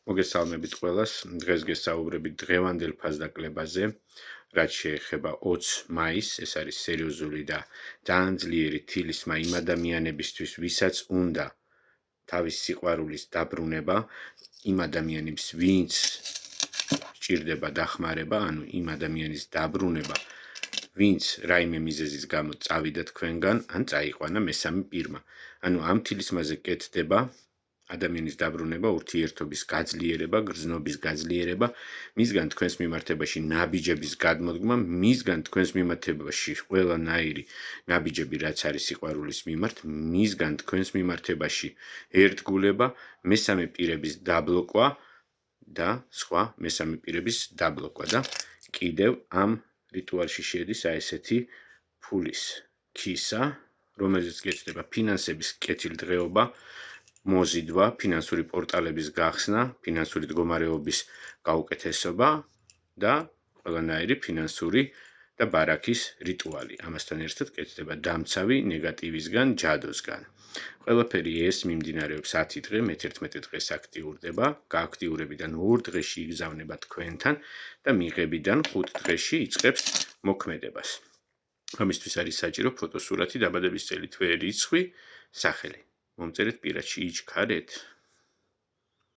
მოგესალმებით ყველას. დღეს გესაუბრებით დღევანდელ ფასდაკლებაზე, რაც შეეხება 20 მაისს. ეს არის სერიოზული და ძალიან ძლიერი თილისმა იმ ადამიანებისთვის, ვისაც უნდა თავის სიყვარულის დაბრუნება, იმ ადამიანებს, ვინც სჭირდება დახმარება, ანუ იმ ადამიანის დაბრუნება, ვინც რაიმე მიზეზის გამო წავიდა თქვენგან, ან წაიყვანა მესამე პირმა. ანუ ამ თილისმაზე კეთდება ადამიანის დაბრუნება, ურთიერთობის გაძლიერება, გრძნობის გაძლიერება, მისგან თქვენს მიმართებაში ნაბიჯების გადმოდგმა, მისგან თქვენს მიმართებაში ყველანაირი ნაბიჯები, რაც არის სიყვარულის მიმართ, მისგან თქვენს მიმართებაში ერთგულება, მესამე პირების დაბლოკვა და სხვა მესამე პირების დაბლოკვა და კიდევ ამ რიტუალში შედის ესეთი ფულის ქისა, რომელზეც კეთდება ფინანსების კეთილდღეობა, მოზიდვა, ფინანსური პორტალების გახსნა, ფინანსური მდგომარეობის გაუკეთესობა და ყველანაირი ფინანსური და ბარაქის რიტუალი. ამასთან ერთად კეთდება დამცავი ნეგატივისგან, ჯადოსგან. ყველაფერი ეს მიმდინარეობს 10 დღე, მე-11 დღეს აქტიურდება, გააქტიურებიდან 2 დღეში იგზავნება თქვენთან და მიღებიდან 5 დღეში იწყებს მოქმედებას. ამისთვის არის საჭირო ფოტოსურათი, დაბადების წელი, თვე, რიცხვი, სახელი. მომწერეთ პირადში, იჩქარეთ.